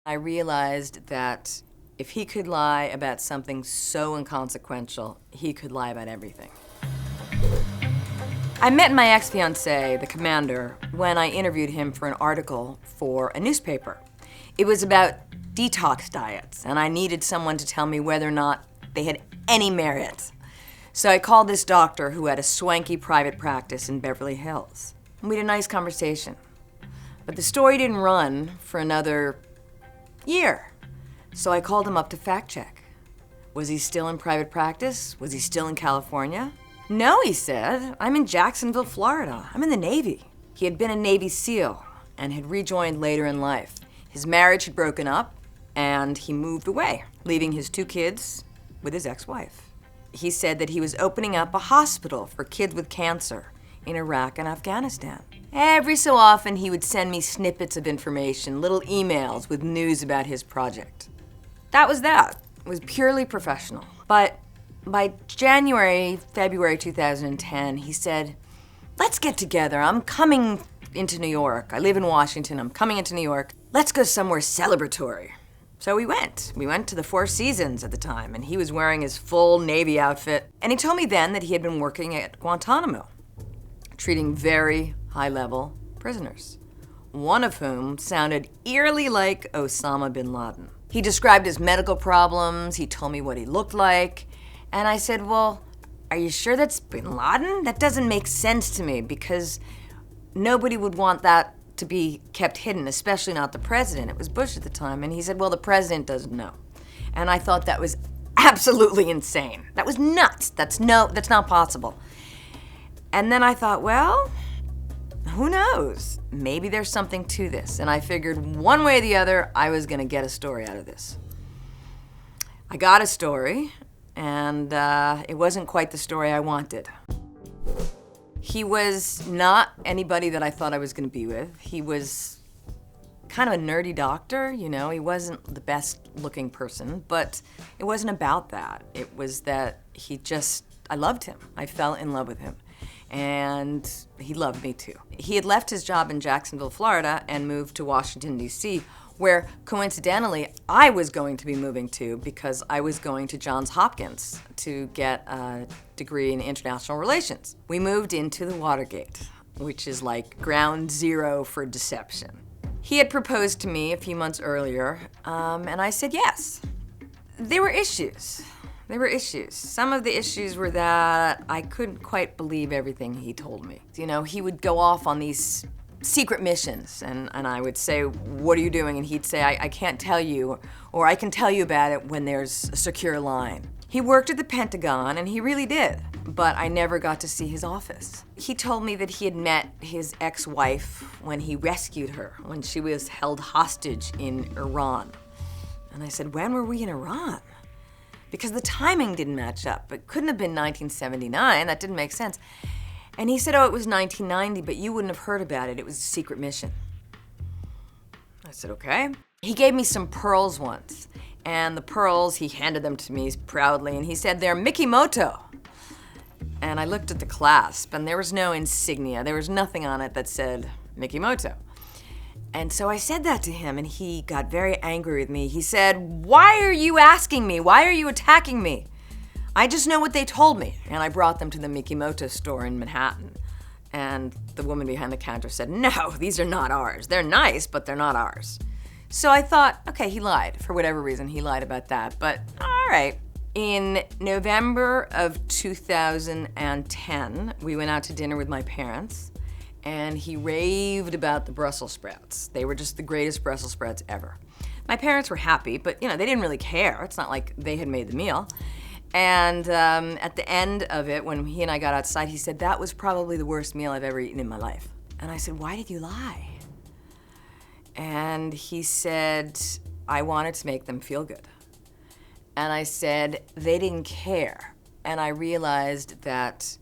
I realized that if he could lie about something so inconsequential, he could lie about everything. I met my ex-fiancé, the commander, when I interviewed him for an article for a newspaper. It was about detox diets, and I needed someone to tell me whether or not they had any merit. So I called this doctor who had a swanky private practice in Beverly Hills. We had a nice conversation. But the story didn't run for another year. So I called him up to fact check. Was he still in private practice? Was he still in California? No, he said. I'm in Jacksonville, Florida. I'm in the Navy. He had been a Navy SEAL and had rejoined later in life. His marriage had broken up and he moved away, leaving his 2 kids with his ex-wife. He said that he was opening up a hospital for kids with cancer in Iraq and Afghanistan. Every so often, he would send me snippets of information, little emails with news about his project. That was that. It was purely professional. But by February 2010, he said, let's get together. I'm coming into New York. I live in Washington. I'm coming into New York. Let's go somewhere celebratory. So we went. We went to the Four Seasons at the time, and he was wearing his full Navy outfit. And he told me then that he had been working at Guantanamo, treating very high-level prisoners, one of whom sounded eerily like Osama bin Laden. He described his medical problems, he told me what he looked like, and I said, well, are you sure that's bin Laden? That doesn't make sense to me because nobody would want that to be kept hidden, especially not the president. It was Bush at the time, and he said, well, the president doesn't know. And I thought that was absolutely insane. That was nuts. That's not possible. And then I thought, well, who knows? Maybe there's something to this. And I figured one way or the other, I was gonna get a story out of this. I got a story, and it wasn't quite the story I wanted. He was not anybody that I thought I was gonna be with. He was kind of a nerdy doctor, you know. He wasn't the best looking person, but it wasn't about that. It was that I loved him. I fell in love with him. And he loved me too. He had left his job in Jacksonville, Florida, and moved to Washington, D.C., where coincidentally I was going to be moving to because I was going to Johns Hopkins to get a degree in international relations. We moved into the Watergate, which is like ground zero for deception. He had proposed to me a few months earlier, and I said yes. There were issues. Some of the issues were that I couldn't quite believe everything he told me. You know, he would go off on these secret missions, and I would say, what are you doing? And he'd say, I can't tell you, or I can tell you about it when there's a secure line. He worked at the Pentagon, and he really did, but I never got to see his office. He told me that he had met his ex-wife when he rescued her, when she was held hostage in Iran. And I said, when were we in Iran? Because the timing didn't match up. It couldn't have been 1979, that didn't make sense. And he said, oh, it was 1990, but you wouldn't have heard about it. It was a secret mission. I said, okay. He gave me some pearls once, and the pearls, he handed them to me proudly, and he said, they're Mikimoto. And I looked at the clasp, and there was no insignia. There was nothing on it that said Mikimoto. And so I said that to him, and he got very angry with me. He said, why are you asking me? Why are you attacking me? I just know what they told me. And I brought them to the Mikimoto store in Manhattan. And the woman behind the counter said, no, these are not ours. They're nice, but they're not ours. So I thought, okay, he lied. For whatever reason, he lied about that. But all right. In November of 2010, we went out to dinner with my parents. And he raved about the Brussels sprouts. They were just the greatest Brussels sprouts ever. My parents were happy, but you know, they didn't really care. It's not like they had made the meal. And at the end of it, when he and I got outside, he said, that was probably the worst meal I've ever eaten in my life. And I said, why did you lie? And he said, I wanted to make them feel good. And I said, they didn't care. And I realized that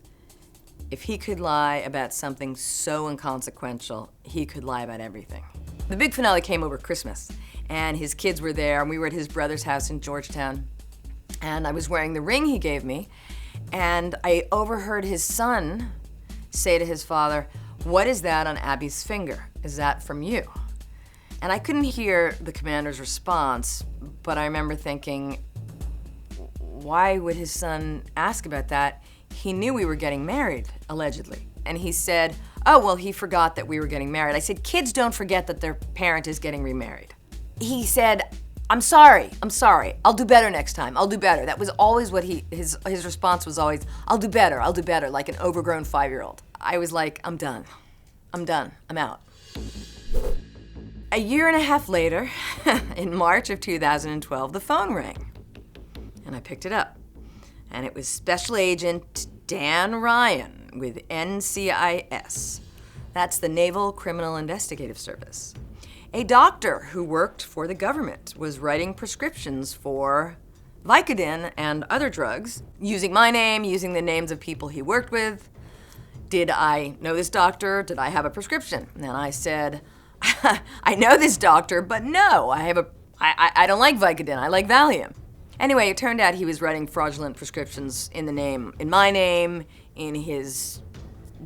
if he could lie about something so inconsequential, he could lie about everything. The big finale came over Christmas, and his kids were there, and we were at his brother's house in Georgetown. And I was wearing the ring he gave me, and I overheard his son say to his father, what is that on Abby's finger? Is that from you? And I couldn't hear the commander's response, but I remember thinking, why would his son ask about that? He knew we were getting married, allegedly. And he said, oh, well, he forgot that we were getting married. I said, kids don't forget that their parent is getting remarried. He said, I'm sorry, I'll do better next time, I'll do better. That was always what his response was always, I'll do better, like an overgrown 5-year-old. I was like, I'm done, I'm out. A year and a half later, in March of 2012, the phone rang. And I picked it up. And it was Special Agent Dan Ryan with NCIS. That's the Naval Criminal Investigative Service. A doctor who worked for the government was writing prescriptions for Vicodin and other drugs, using my name, using the names of people he worked with. Did I know this doctor? Did I have a prescription? And I said, I know this doctor, but no, I don't like Vicodin, I like Valium. Anyway, it turned out he was writing fraudulent prescriptions in my name, in his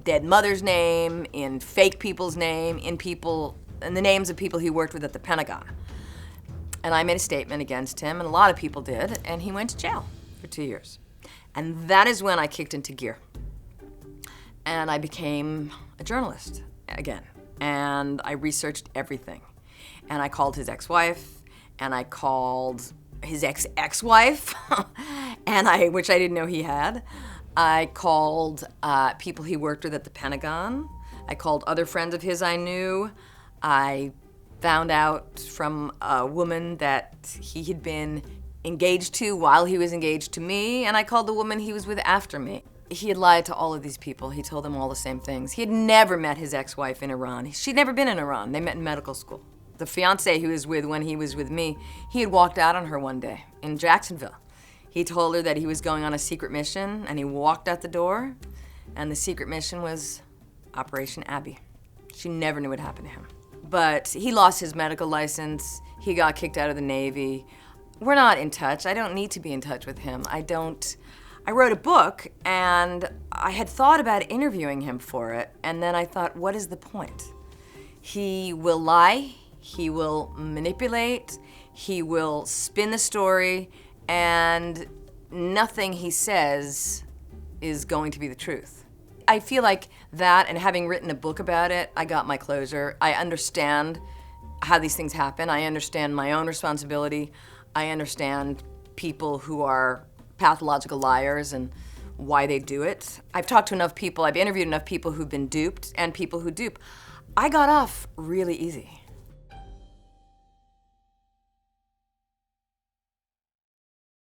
dead mother's name, in fake people's name, in the names of people he worked with at the Pentagon. And I made a statement against him, and a lot of people did, and he went to jail for 2 years. And that is when I kicked into gear. And I became a journalist again. And I researched everything. And I called his ex-wife, and I called his ex-wife, which I didn't know he had. I called people he worked with at the Pentagon. I called other friends of his I knew. I found out from a woman that he had been engaged to while he was engaged to me, and I called the woman he was with after me. He had lied to all of these people. He told them all the same things. He had never met his ex-wife in Iran. She'd never been in Iran. They met in medical school. The fiancé he was with when he was with me, he had walked out on her one day in Jacksonville. He told her that he was going on a secret mission, and he walked out the door, and the secret mission was Operation Abby. She never knew what happened to him. But he lost his medical license. He got kicked out of the Navy. We're not in touch. I don't need to be in touch with him. I wrote a book, and I had thought about interviewing him for it, and then I thought, what is the point? He will lie, he will manipulate, he will spin the story, and nothing he says is going to be the truth. I feel like that, and having written a book about it, I got my closure. I understand how these things happen. I understand my own responsibility. I understand people who are pathological liars and why they do it. I've talked to enough people, I've interviewed enough people who've been duped and people who dupe. I got off really easy.